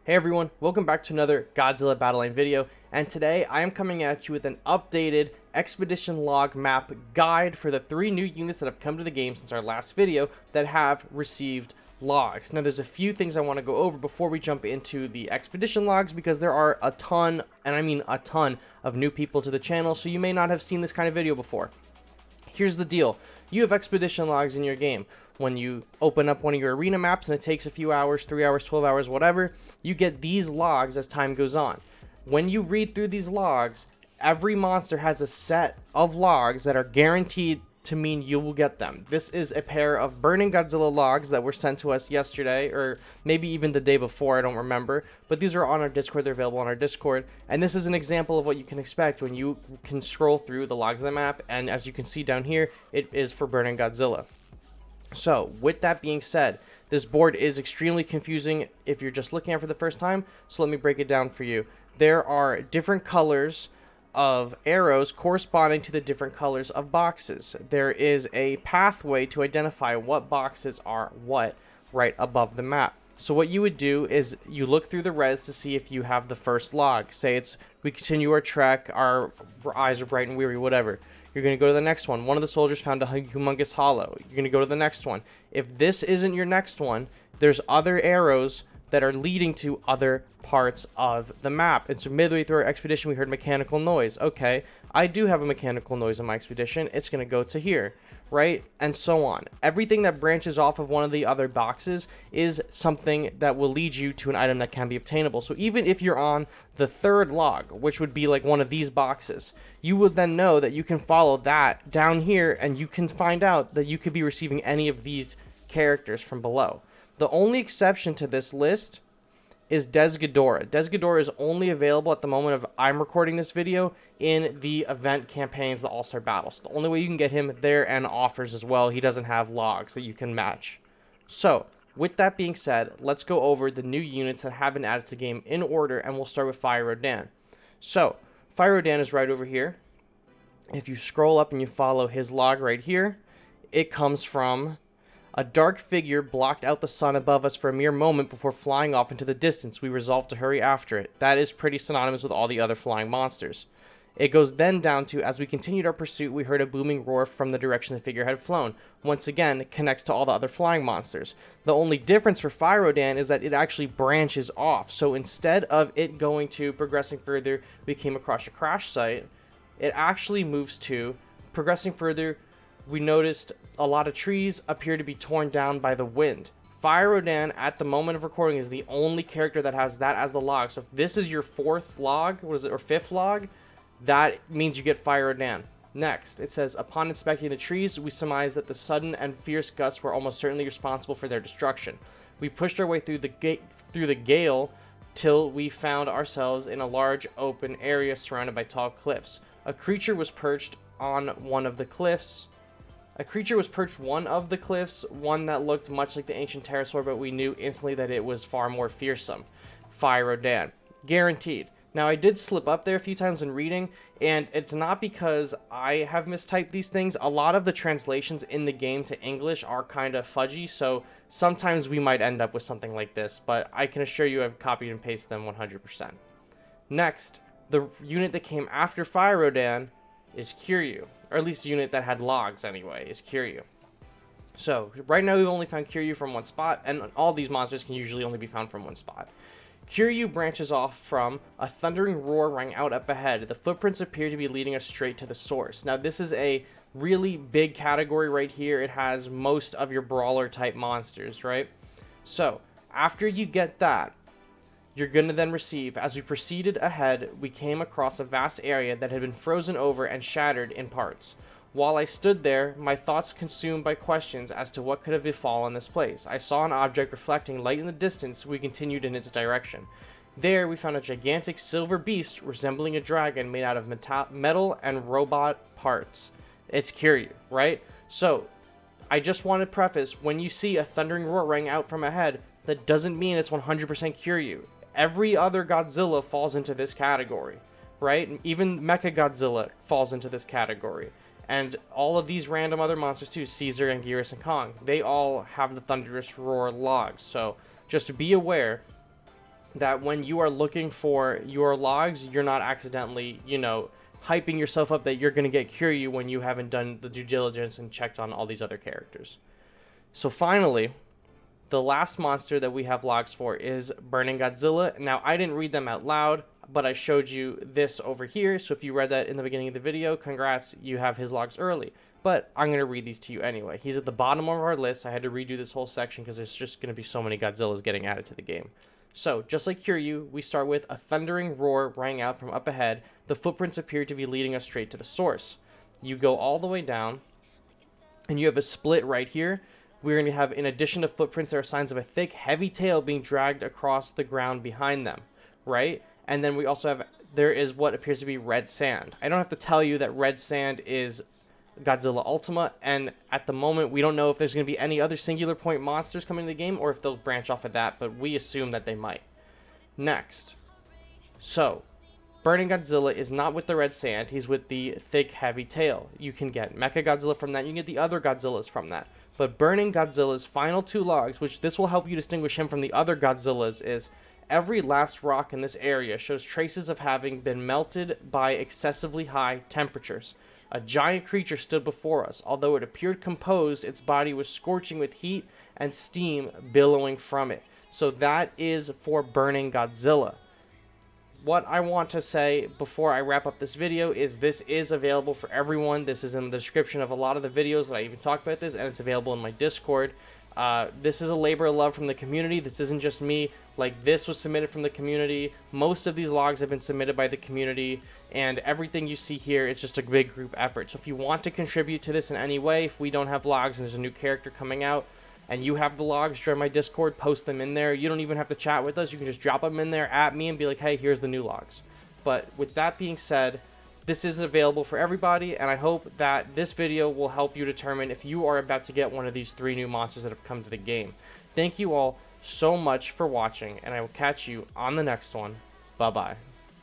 Hey everyone, welcome back to another Godzilla Battle Line video, and today I am coming at you with an updated Expedition Log Map guide for the 3 new units that have come to the game since our last video that have received logs. Now there's a few things I want to go over before we jump into the Expedition logs because there are a ton, and I mean a ton, of new people to the channel, so you may not have seen this kind of video before. Here's the deal. You have expedition logs in your game. When you open up one of your arena maps and it takes a few hours, 3 hours, 12 hours, whatever, you get these logs as time goes on. When you read through these logs, every monster has a set of logs that are guaranteed to mean you will get them. This is a pair of Burning Godzilla logs that were sent to us yesterday, or maybe even the day before, I don't remember. But these are on our Discord, they're available on our Discord. And this is an example of what you can expect when you can scroll through the logs of the map. And as you can see down here, it is for Burning Godzilla. So, with that being said, this board is extremely confusing if you're just looking at it for the first time. So let me break it down for you. There are different colors of arrows corresponding to the different colors of boxes. There is a pathway to identify what boxes are what right above the map. So what you would do is you look through the res to see if you have the first log. Say it's we continue our trek, our eyes are bright and weary, whatever. You're going to go to the next one. One of the soldiers found a humongous hollow. You're going to go to the next one. If this isn't your next one, there's other arrows that are leading to other parts of the map. And so midway through our expedition, we heard mechanical noise. Okay, I do have a mechanical noise in my expedition. It's going to go to here, right? And so on. Everything that branches off of one of the other boxes is something that will lead you to an item that can be obtainable. So even if you're on the third log, which would be like one of these boxes, you would then know that you can follow that down here and you can find out that you could be receiving any of these characters from below. The only exception to this list is Desghidorah. Desghidorah is only available at the moment of I'm recording this video in the event campaigns, the All-Star Battles. The only way you can get him there and offers as well. He doesn't have logs that you can match. So, with that being said, let's go over the new units that have been added to the game in order, and we'll start with Fire Rodan. So, Fire Rodan is right over here. If you scroll up and you follow his log right here, it comes from a dark figure blocked out the sun above us for a mere moment before flying off into the distance. We resolved to hurry after it. That is pretty synonymous with all the other flying monsters. It goes then down to, as we continued our pursuit, we heard a booming roar from the direction the figure had flown. Once again, it connects to all the other flying monsters. The only difference for Fire Rodan is that it actually branches off. So instead of it going to progressing further, we came across a crash site, it actually moves to progressing further. We noticed a lot of trees appear to be torn down by the wind. Fire Rodan, at the moment of recording, is the only character that has that as the log. So if this is your 4th log, what is it, or 5th log, that means you get Fire Rodan. Next, it says, upon inspecting the trees, we surmised that the sudden and fierce gusts were almost certainly responsible for their destruction. We pushed our way through the gale till we found ourselves in a large open area surrounded by tall cliffs. A creature was perched on one of the cliffs. One that looked much like the ancient pterosaur, but we knew instantly that it was far more fearsome. Fire Rodan. Guaranteed. Now, I did slip up there a few times in reading, and it's not because I have mistyped these things. A lot of the translations in the game to English are kind of fudgy, so sometimes we might end up with something like this, but I can assure you I've copied and pasted them 100%. Next, the unit that came after Fire Rodan is Kiryu. Or at least the unit that had logs anyway, is Kiryu. So, right now we've only found Kiryu from one spot, and all these monsters can usually only be found from one spot. Kiryu branches off from a thundering roar rang out up ahead. The footprints appear to be leading us straight to the source. Now, this is a really big category right here. It has most of your brawler type monsters, right? So, after you get that, you're going to then receive, as we proceeded ahead, we came across a vast area that had been frozen over and shattered in parts. While I stood there, my thoughts consumed by questions as to what could have befallen this place. I saw an object reflecting light in the distance. We continued in its direction. There, we found a gigantic silver beast resembling a dragon made out of metal and robot parts. It's Kiryu, right? So, I just want to preface, when you see a thundering roar ring out from ahead, that doesn't mean it's 100% Kiryu. Every other Godzilla falls into this category, right? Even Mechagodzilla falls into this category. And all of these random other monsters too, Caesar, Anguirus, and Kong, they all have the thunderous roar logs. So just be aware that when you are looking for your logs, you're not accidentally, hyping yourself up that you're going to get Kiryu when you haven't done the due diligence and checked on all these other characters. So finally, the last monster that we have logs for is Burning Godzilla. Now, I didn't read them out loud, but I showed you this over here. So if you read that in the beginning of the video, congrats, you have his logs early. But I'm going to read these to you anyway. He's at the bottom of our list. I had to redo this whole section because there's just going to be so many Godzillas getting added to the game. So, just like Kiryu, we start with a thundering roar rang out from up ahead. The footprints appear to be leading us straight to the source. You go all the way down, and you have a split right here. We're going to have, in addition to footprints, there are signs of a thick, heavy tail being dragged across the ground behind them, right? And then we also have, there is what appears to be red sand. I don't have to tell you that red sand is Godzilla Ultima, and at the moment we don't know if there's going to be any other singular point monsters coming to the game or if they'll branch off of that, but we assume that they might. Next, so Burning Godzilla is not with the red sand, he's with the thick heavy tail. You can get Mecha Godzilla from that, you can get the other Godzillas from that, but Burning Godzilla's final two logs, which this will help you distinguish him from the other Godzillas, is every last rock in this area shows traces of having been melted by excessively high temperatures. A giant creature stood before us. Although it appeared composed, its body was scorching with heat and steam billowing from it. So that is for Burning Godzilla. What I want to say before I wrap up this video is this is available for everyone. This is in the description of a lot of the videos that I even talked about this, and it's available in my Discord. This is a labor of love from the community. This isn't just me. Like, this was submitted from the community. Most of these logs have been submitted by the community, and everything you see here, it's just a big group effort. So if you want to contribute to this in any way, if we don't have logs and there's a new character coming out, and you have the logs, join my Discord, post them in there. You don't even have to chat with us. You can just drop them in there at me and be like, hey, here's the new logs. But with that being said, this is available for everybody, and I hope that this video will help you determine if you are about to get one of these 3 new monsters that have come to the game. Thank you all so much for watching, and I will catch you on the next one. Bye-bye.